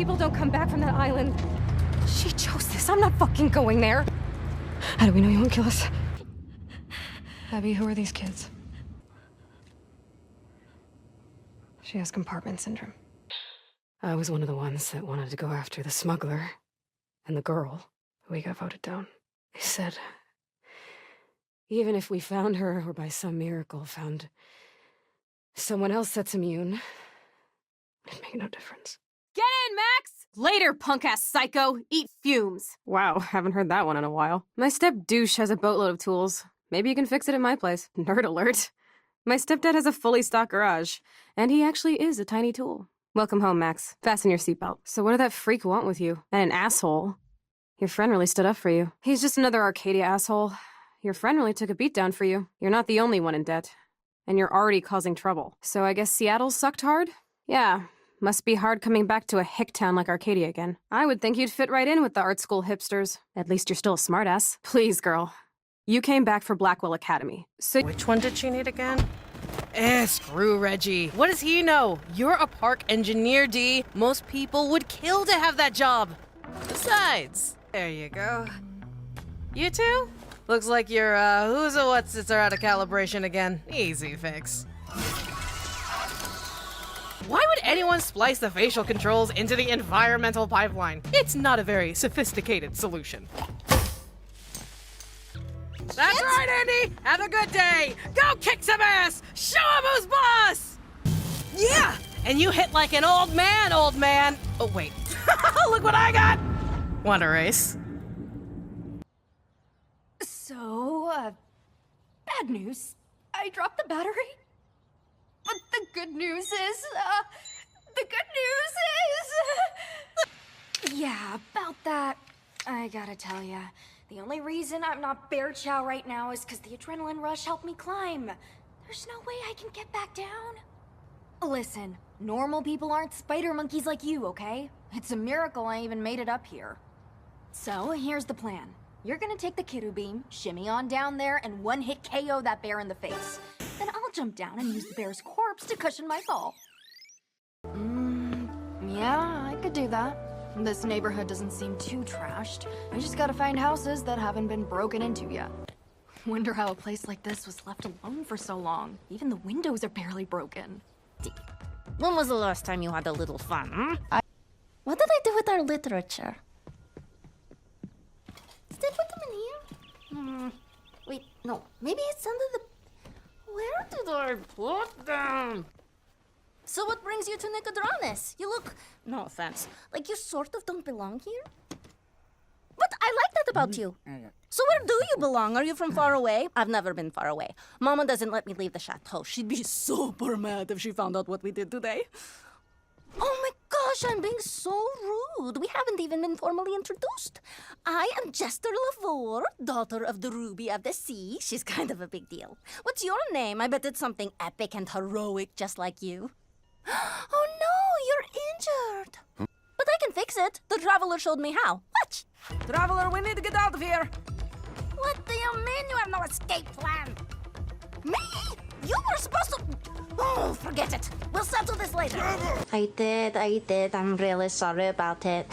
people don't come back from that island. She chose this. I'm not fucking going there. How do we know you won't kill us? Abby, who are these kids? She has compartment syndrome. I was one of the ones that wanted to go after the smuggler and the girl. We got voted down. They said, even if we found her, or by some miracle found someone else that's immune, it'd make no difference. Get in, Max! Later, punk-ass psycho! Eat fumes! Wow, haven't heard that one in a while. My step-douche has a boatload of tools. Maybe you can fix it at my place. Nerd alert. My stepdad has a fully stocked garage, and he actually is a tiny tool. Welcome home, Max. Fasten your seatbelt. So what did that freak want with you? And an asshole? Your friend really stood up for you. He's just another Arcadia asshole. Your friend really took a beat down for you. You're not the only one in debt. And you're already causing trouble. So I guess Seattle sucked hard? Yeah. Must be hard coming back to a hick town like Arcadia again. I would think you'd fit right in with the art school hipsters. At least you're still a smartass. Please, girl. You came back for Blackwell Academy. So which one did she need again? Screw Reggie. What does he know? You're a park engineer, D. Most people would kill to have that job. Besides, there you go. You two? Looks like your, who's a what's-its are out of calibration again. Easy fix. Why would anyone splice the facial controls into the environmental pipeline? It's not a very sophisticated solution. That's right, Andy! Have a good day! Go kick some ass! Show him who's boss! Yeah! And you hit like an old man, old man! Oh, wait. Look what I got! Want a race? So, bad news. I dropped the battery. But the good news is, yeah, about that, I gotta tell ya. The only reason I'm not bear chow right now is because the adrenaline rush helped me climb. There's no way I can get back down. Listen, normal people aren't spider monkeys like you, okay? It's a miracle I even made it up here. So, here's the plan. You're gonna take the Kiru beam, shimmy on down there, and one-hit KO that bear in the face. Then I'll jump down and use the bear's corpse to cushion my fall. Yeah, I could do that. This neighborhood doesn't seem too trashed. I just gotta find houses that haven't been broken into yet. Wonder how a place like this was left alone for so long. Even the windows are barely broken. When was the last time you had a little fun, huh? What did I do with our literature? Did I put them in here? Wait, no. Maybe it's under the... Where did I put them? So what brings you to Nicodronis? You look, no offense, like you sort of don't belong here? But I like that about you. So where do you belong? Are you from far away? I've never been far away. Mama doesn't let me leave the chateau. She'd be super mad if she found out what we did today. Oh my gosh, I'm being so rude. We haven't even been formally introduced. I am Jester Lavore, daughter of the Ruby of the Sea. She's kind of a big deal. What's your name? I bet it's something epic and heroic just like you. Oh no, you're injured. But I can fix it. The Traveler showed me how. Watch. Traveler, we need to get out of here. What do you mean you have no escape plan? Me? You were supposed to... Oh, forget it. We'll settle this later. I did. I'm really sorry about it.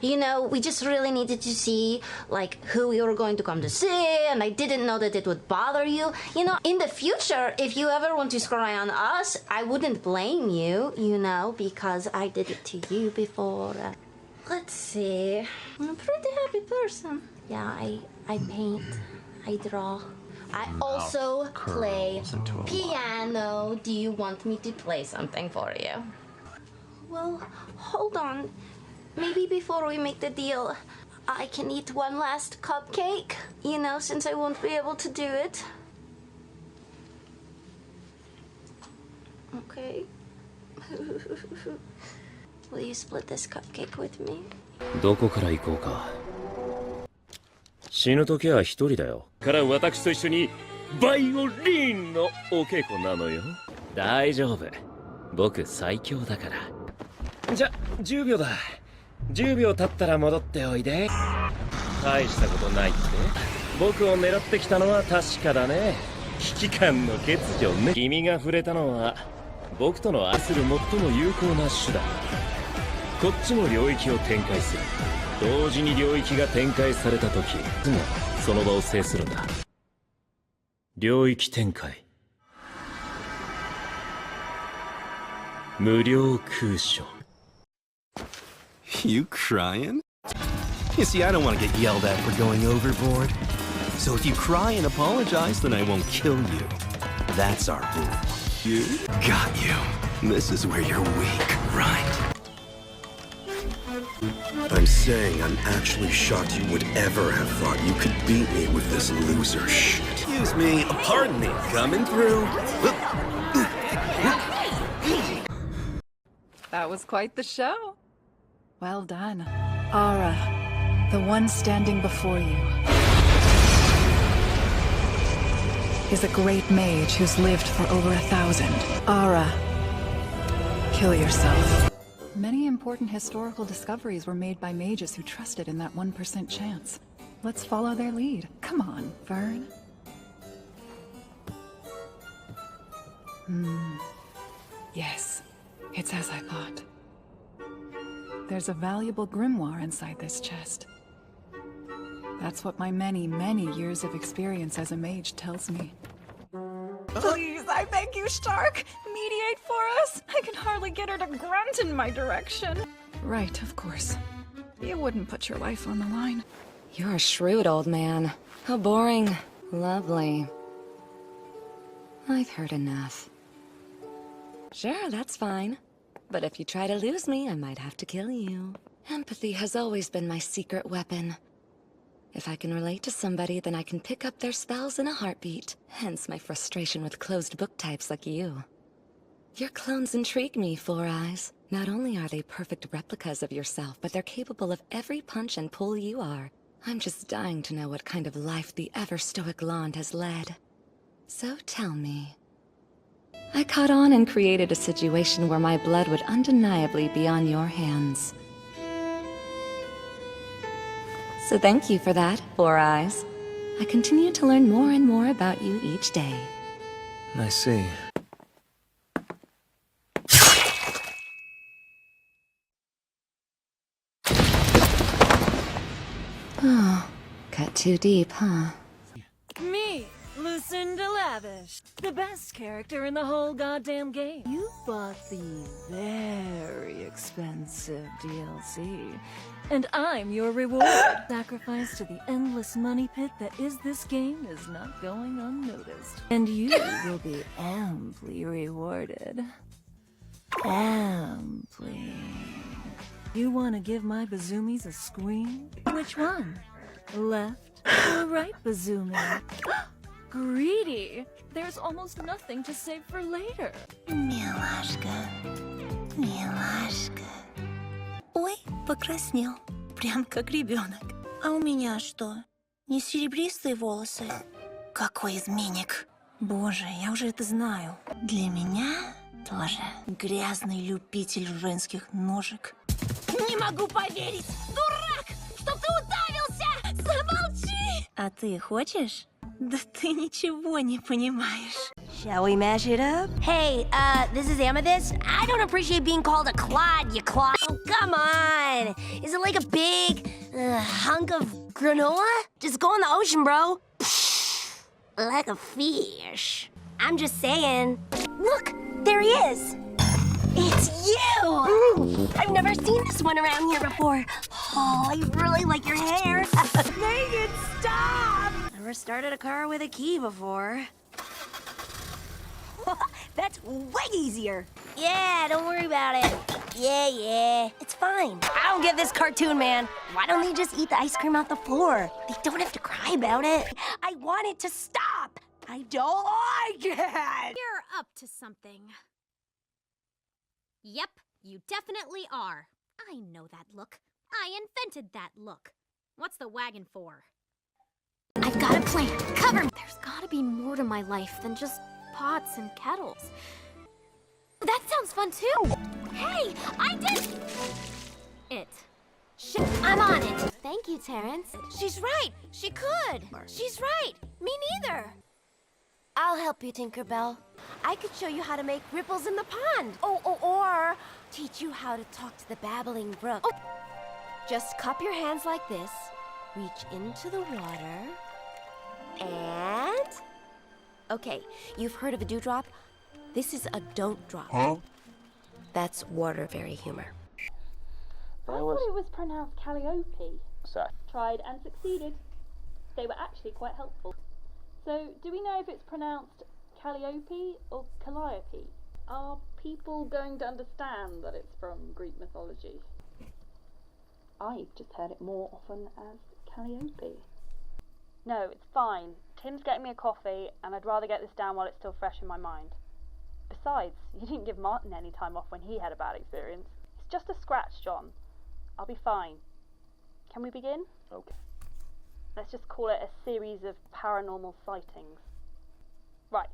You know, we just really needed to see, like, who we were going to come to see, and I didn't know that it would bother you. You know, in the future, if you ever want to scry on us, I wouldn't blame you, you know, because I did it to you before. Let's see. I'm a pretty happy person. Yeah, I paint. I draw. I also play piano. Do you want me to play something for you? Well, hold on. Maybe before we make the deal, I can eat one last cupcake, you know, since I won't be able to do it. Okay. Will you split this cupcake with me? どこから行こうか。死ぬ時は一人だよ。から私と一緒にバイオリンのお稽古なのよ。大丈夫。僕最強だから。じゃ、10秒だ。10秒経ったら戻っておいで。大したことないって。僕を狙ってきたのは確かだね。危機感の欠如ね。君が触れたのは僕との愛する最も有効な手段。こっちも領域を展開する。同時に領域が展開された時、その場を制するんだ。領域展開。無料空所。 You crying? You see, I don't want to get yelled at for going overboard. So if you cry and apologize, then I won't kill you. That's our rule. You? Got you. This is where you're weak, right? I'm saying I'm actually shocked you would ever have thought you could beat me with this loser shit. Excuse me, pardon me, coming through. That was quite the show. Well done. Ara, the one standing before you, is a great mage who's lived for over 1,000. Ara, kill yourself. Many important historical discoveries were made by mages who trusted in that 1% chance. Let's follow their lead. Come on, Vern. Yes, it's as I thought. There's a valuable grimoire inside this chest. That's what my many, many years of experience as a mage tells me. Please, I beg you, Stark! Mediate for us! I can hardly get her to grunt in my direction. Right, of course. You wouldn't put your life on the line. You're a shrewd old man. How boring. Lovely. I've heard enough. Sure, that's fine. But if you try to lose me, I might have to kill you. Empathy has always been my secret weapon. If I can relate to somebody, then I can pick up their spells in a heartbeat. Hence my frustration with closed book types like you. Your clones intrigue me, Four Eyes. Not only are they perfect replicas of yourself, but they're capable of every punch and pull you are. I'm just dying to know what kind of life the ever-stoic Lond has led. So tell me. I caught on and created a situation where my blood would undeniably be on your hands. So thank you for that, Four Eyes. I continue to learn more and more about you each day. I see. Oh, cut too deep, huh? Me, Lucinda Lavish, the best character in the whole goddamn game. You bought the very expensive DLC, and I'm your reward. Sacrifice to the endless money pit that is this game is not going unnoticed. And you will be amply rewarded. Amply. You want to give my Bazoomies a scream? Which one? Left or right Bazoomy? Greedy! There's almost nothing to save for later. Милашка, милашка. Ой, покраснел. Прям как ребенок. А у меня что? Не серебристые волосы? Какой изменник. Боже, я уже это знаю. Для меня тоже грязный любитель женских ножек. Не могу поверить! Дурак! Чтоб ты удавился! Замолчи! А ты хочешь? Да ты ничего не понимаешь. Shall we mash it up? Hey, this is Amethyst. I don't appreciate being called a clod, you clod. Oh, come on. Is it like a big hunk of granola? Just go in the ocean, bro. Like a fish. I'm just saying. Look, there he is. It's you! I've never seen this one around here before. Oh, I really like your hair. Megan, stop! Never started a car with a key before. That's way easier. Yeah, don't worry about it. Yeah. It's fine. I don't get this cartoon, man. Why don't they just eat the ice cream off the floor? They don't have to cry about it. I want it to stop. I don't like it. You're up to something. Yep, you definitely are. I know that look. I invented that look. What's the wagon for? I've got a plan. Cover me. There's gotta be more to my life than just pots and kettles. That sounds fun too. Hey, I did it. Shit, I'm on it. Thank you, Terrence. She's right. She could. She's right. Me neither. I'll help you, Tinkerbell. I could show you how to make ripples in the pond. Or teach you how to talk to the babbling brook. Just cup your hands like this, reach into the water, and... Okay, you've heard of a dewdrop? This is a don't drop. Huh? That's water fairy humor. I thought it was pronounced Calliope. Sorry. Tried and succeeded. They were actually quite helpful. So, do we know if it's pronounced Calliope or Calliope? Are people going to understand that it's from Greek mythology? I've just heard it more often as Calliope. No, it's fine. Tim's getting me a coffee, and I'd rather get this down while it's still fresh in my mind. Besides, you didn't give Martin any time off when he had a bad experience. It's just a scratch, John. I'll be fine. Can we begin? Okay. Let's just call it a series of paranormal sightings. Right.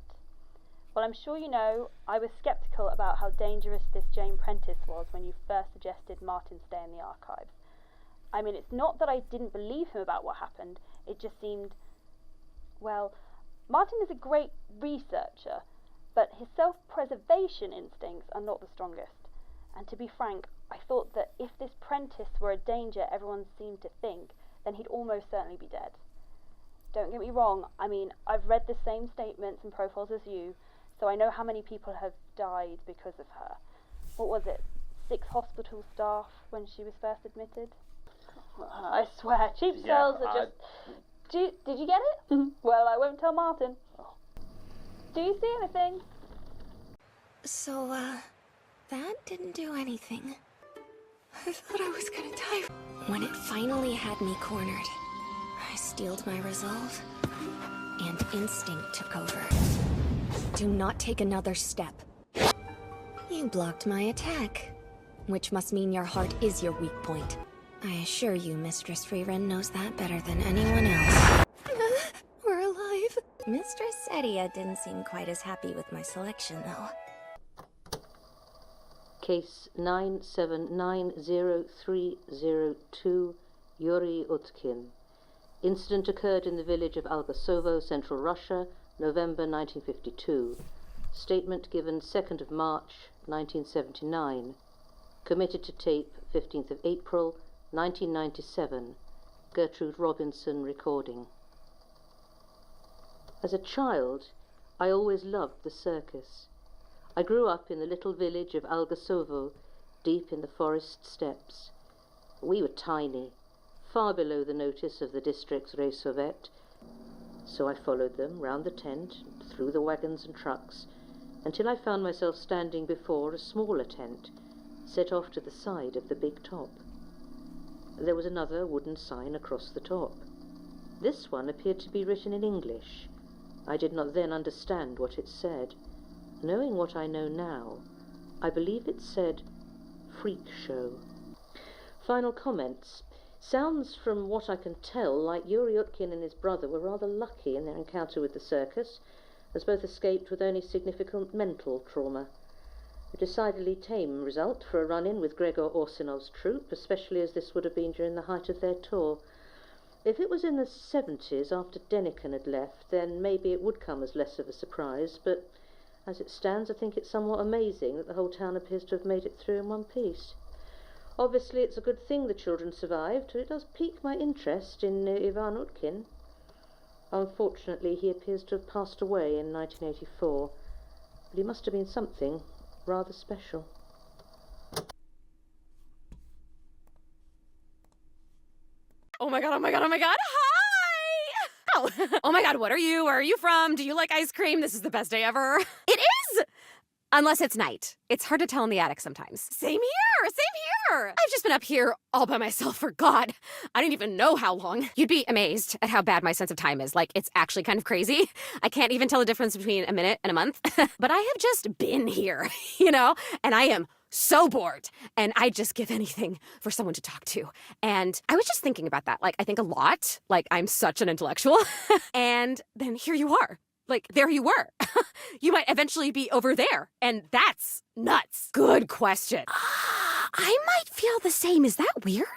Well, I'm sure you know, I was sceptical about how dangerous this Jane Prentice was when you first suggested Martin stay in the archives. I mean, it's not that I didn't believe him about what happened, it just seemed... Well, Martin is a great researcher, but his self-preservation instincts are not the strongest. And to be frank, I thought that if this Prentice were a danger everyone seemed to think, then he'd almost certainly be dead. Don't get me wrong, I mean, I've read the same statements and profiles as you, so I know how many people have died because of her. What was it, 6 hospital staff when she was first admitted? I swear, cheap cells are just... Did you get it? Well, I won't tell Martin. Do you see anything? So, that didn't do anything. I thought I was gonna die. When it finally had me cornered, I steeled my resolve, and instinct took over. Do not take another step. You blocked my attack, which must mean your heart is your weak point. I assure you, Mistress Freeran knows that better than anyone else. We're alive. Mistress Xaria didn't seem quite as happy with my selection, though. Case 9790302, Yuri Utkin. Incident occurred in the village of Algasovo, Central Russia, November 1952. Statement given 2nd of March 1979. Committed to tape 15th of April 1997. Gertrude Robinson recording. As a child, I always loved the circus. I grew up in the little village of Algasovo, deep in the forest steppes. We were tiny, far below the notice of the district's Reysovet, so I followed them round the tent, through the wagons and trucks, until I found myself standing before a smaller tent, set off to the side of the big top. There was another wooden sign across the top. This one appeared to be written in English. I did not then understand what it said. Knowing what I know now, I believe it said, "Freak Show." Final comments. Sounds, from what I can tell, like Yuri Utkin and his brother were rather lucky in their encounter with the circus, as both escaped with only significant mental trauma. A decidedly tame result for a run-in with Gregor Orsinov's troupe, especially as this would have been during the height of their tour. If it was in the 70s, after Deniken had left, then maybe it would come as less of a surprise, but as it stands, I think it's somewhat amazing that the whole town appears to have made it through in one piece. Obviously, it's a good thing the children survived, but it does pique my interest in Ivan Utkin. Unfortunately, he appears to have passed away in 1984, but he must have been something rather special. Oh my god, oh my god, oh my god, hi! Oh, oh my god, what are you? Where are you from? Do you like ice cream? This is the best day ever. It is! Unless it's night. It's hard to tell in the attic sometimes. Same here, same here! I've just been up here all by myself for God, I don't even know how long. You'd be amazed at how bad my sense of time is. Like, it's actually kind of crazy. I can't even tell the difference between a minute and a month. But I have just been here, you know? And I am so bored, and I'd just give anything for someone to talk to. And I was just thinking about that. Like, I think a lot. Like, I'm such an intellectual. And then here you are. Like, there you were. You might eventually be over there, and that's nuts. Good question. I might feel the same. Is that weird?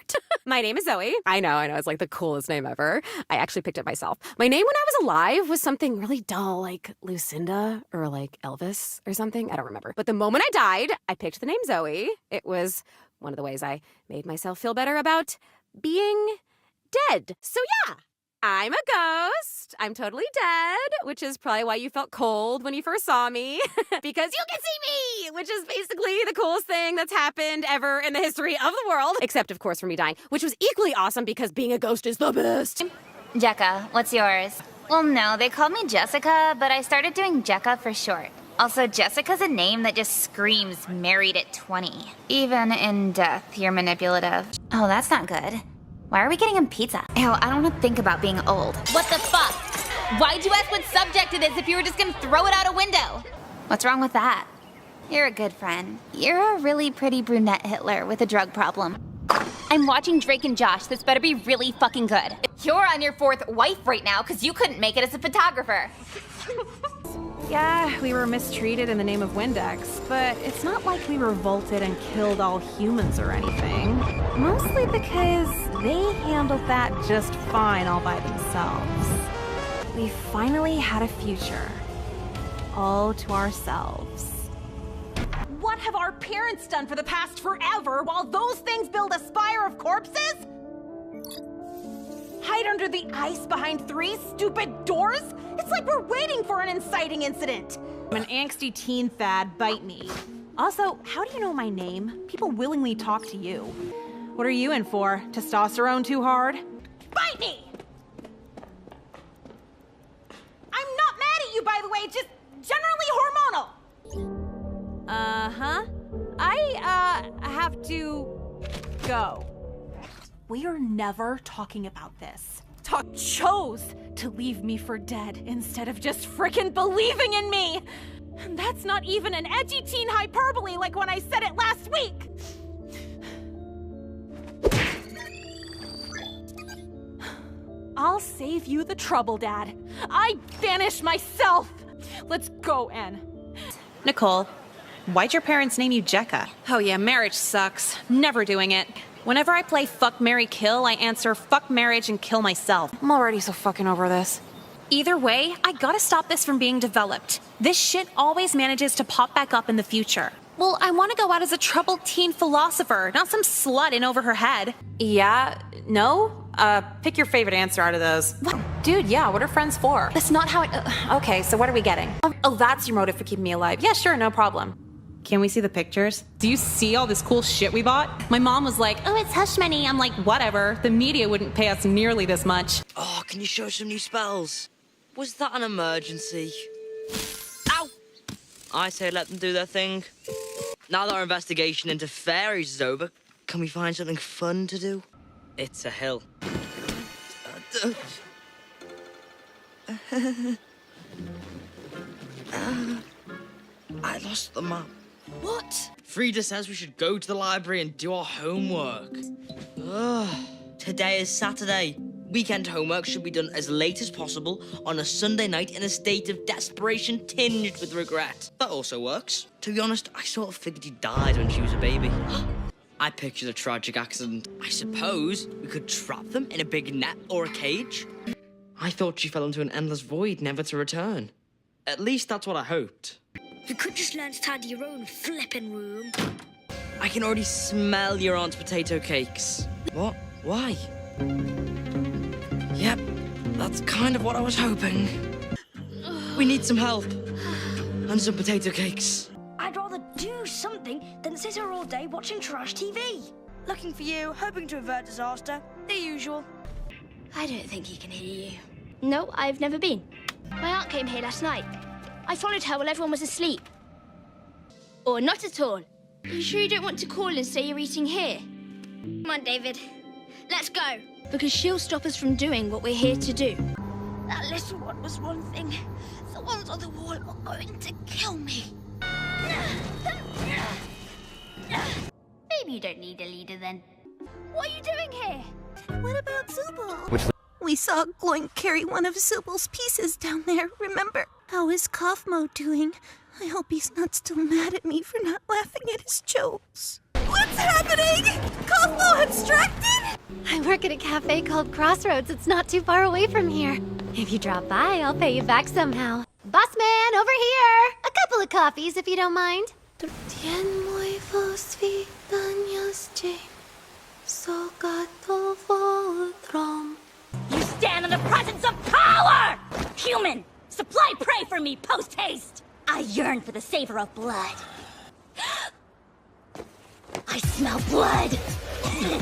My name is Zoe. I know. It's like the coolest name ever. I actually picked it myself. My name when I was alive was something really dull, like Lucinda or like Elvis or something. I don't remember. But the moment I died, I picked the name Zoe. It was one of the ways I made myself feel better about being dead. So yeah. I'm a ghost. I'm totally dead, which is probably why you felt cold when you first saw me, because you can see me, which is basically the coolest thing that's happened ever in the history of the world, except, of course, for me dying, which was equally awesome because being a ghost is the best. Jekka, what's yours? Well, no, they called me Jessica, but I started doing Jekka for short. Also, Jessica's a name that just screams married at 20. Even in death, you're manipulative. Oh, that's not good. Why are we getting him pizza? Ew, I don't want to think about being old. What the fuck? Why'd you ask what subject it is if you were just gonna throw it out a window? What's wrong with that? You're a good friend. You're a really pretty brunette Hitler with a drug problem. I'm watching Drake and Josh. This better be really fucking good. You're on your 4th wife right now because you couldn't make it as a photographer. Yeah, we were mistreated in the name of Windex, but it's not like we revolted and killed all humans or anything. Mostly because they handled that just fine all by themselves. We finally had a future. All to ourselves. What have our parents done for the past forever while those things build a spire of corpses? Hide under the ice behind 3 stupid doors? It's like we're waiting for an inciting incident. I'm an angsty teen, Thad. Bite me. Also, how do you know my name? People willingly talk to you. What are you in for? Testosterone too hard? Bite me! I'm not mad at you, by the way, just generally hormonal. Uh-huh. I have to go. We're never talking about this. Chose to leave me for dead instead of just frickin' believing in me. And that's not even an edgy teen hyperbole like when I said it last week. I'll save you the trouble, Dad. I banish myself. Let's go, Anne. Nicole, why'd your parents name you Jekka? Oh yeah, marriage sucks. Never doing it. Whenever I play fuck, marry, kill, I answer fuck marriage and kill myself. I'm already so fucking over this. Either way, I gotta stop this from being developed. This shit always manages to pop back up in the future. Well, I want to go out as a troubled teen philosopher, not some slut in over her head. Yeah? No? Pick your favorite answer out of those. What? Dude, yeah, what are friends for? That's not how it... Okay, so what are we getting? Oh, that's your motive for keeping me alive. Yeah, sure, no problem. Can we see the pictures? Do you see all this cool shit we bought? My mom was like, oh, it's hush money. I'm like, whatever. The media wouldn't pay us nearly this much. Oh, can you show some new spells? Was that an emergency? Ow! I say let them do their thing. Now that our investigation into fairies is over, can we find something fun to do? It's a hill. I lost the map. What? Frida says we should go to the library and do our homework. Ugh. Today is Saturday. Weekend homework should be done as late as possible on a Sunday night in a state of desperation tinged with regret. That also works. To be honest, I sort of figured he died when she was a baby. I pictured a tragic accident. I suppose we could trap them in a big net or a cage. I thought she fell into an endless void, never to return. At least that's what I hoped. You could just learn to tidy your own flipping room. I can already smell your aunt's potato cakes. What? Why? Yep, that's kind of what I was hoping. We need some help. And some potato cakes. I'd rather do something than sit here all day watching trash TV. Looking for you, hoping to avert disaster. The usual. I don't think he can hear you. No, I've never been. My aunt came here last night. I followed her while everyone was asleep. Or not at all. You sure you don't want to call and say you're eating here? Come on, David. Let's go. Because she'll stop us from doing what we're here to do. That little one was one thing. The ones on the wall are going to kill me. Maybe you don't need a leader then. What are you doing here? What about Zubul? We saw Gloink carry one of Zubul's pieces down there, remember? How is Kaufmo doing? I hope he's not still mad at me for not laughing at his jokes. What's happening? Cosmo abstracted? I work at a cafe called Crossroads. It's not too far away from here. If you drop by, I'll pay you back somehow. Boss man, over here! A couple of coffees, if you don't mind. You stand in the presence of power! Human, supply prey for me post-haste! I yearn for the savor of blood. I smell blood! Time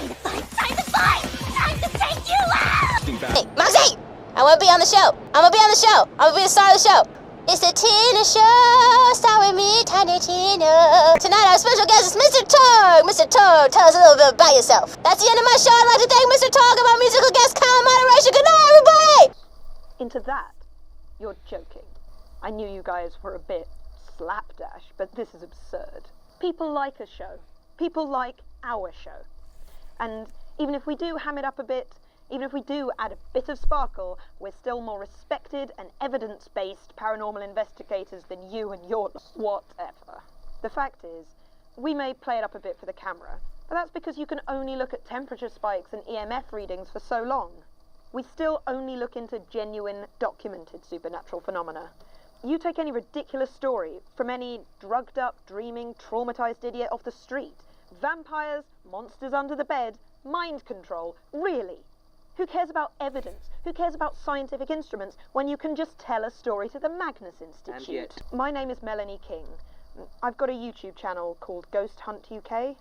to fight! Time to fight! Time to take you out! Hey, Moxie! I wanna be on the show! I'm gonna be on the show! I'm gonna be the star of the show! It's the Tina Show! Star with me, Tiny Tina! Tonight our special guest is Mr. Tog! Mr. Tog, tell us a little bit about yourself. That's the end of my show. I'd like to thank Mr. Tog and my musical guest, calm moderation. Good night, everybody! Into that, you're joking. I knew you guys were a bit slapdash, but this is absurd. People like a show. People like our show. And even if we do ham it up a bit, even if we do add a bit of sparkle, we're still more respected and evidence-based paranormal investigators than you and your whatever. The fact is, we may play it up a bit for the camera, but that's because you can only look at temperature spikes and EMF readings for so long. We still only look into genuine, documented supernatural phenomena. You take any ridiculous story from any drugged-up, dreaming, traumatized idiot off the street. Vampires, monsters under the bed, mind control, really? Who cares about evidence? Who cares about scientific instruments when you can just tell a story to the Magnus Institute? My name is Melanie King. I've got a YouTube channel called Ghost Hunt UK.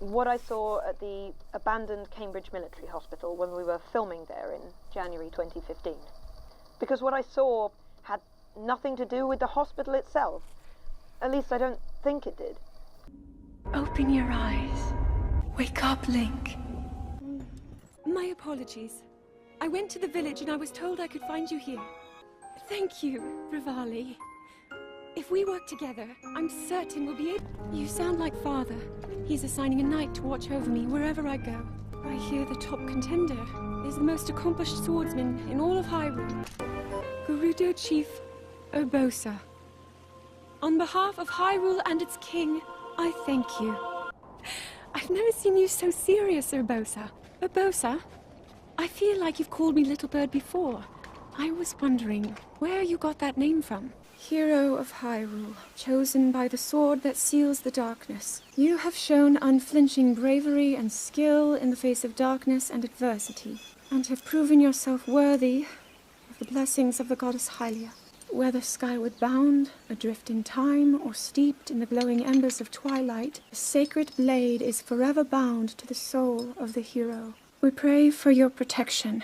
What I saw at the abandoned Cambridge Military Hospital when we were filming there in January 2015. Because what I saw had nothing to do with the hospital itself. At least I don't think it did. Open your eyes. Wake up, Link. My apologies. I went to the village and I was told I could find you here. Thank you, Rivali. If we work together, I'm certain we'll be able... You sound like Father. He's assigning a knight to watch over me wherever I go. I hear the top contender is the most accomplished swordsman in all of Hyrule. Gerudo Chief Urbosa. On behalf of Hyrule and its king, I thank you. I've never seen you so serious, Urbosa. Urbosa, I feel like you've called me Little Bird before. I was wondering where you got that name from. Hero of Hyrule, chosen by the sword that seals the darkness. You have shown unflinching bravery and skill in the face of darkness and adversity, and have proven yourself worthy of the blessings of the goddess Hylia. Whether skyward bound, adrift in time, or steeped in the glowing embers of twilight, the sacred blade is forever bound to the soul of the hero. We pray for your protection,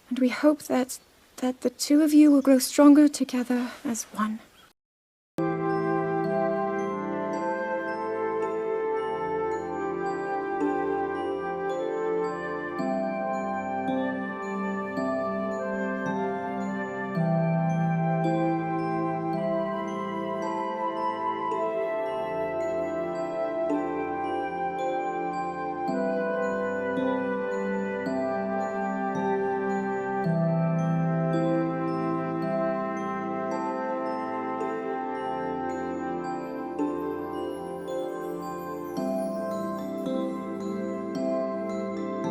and we hope that the two of you will grow stronger together as one.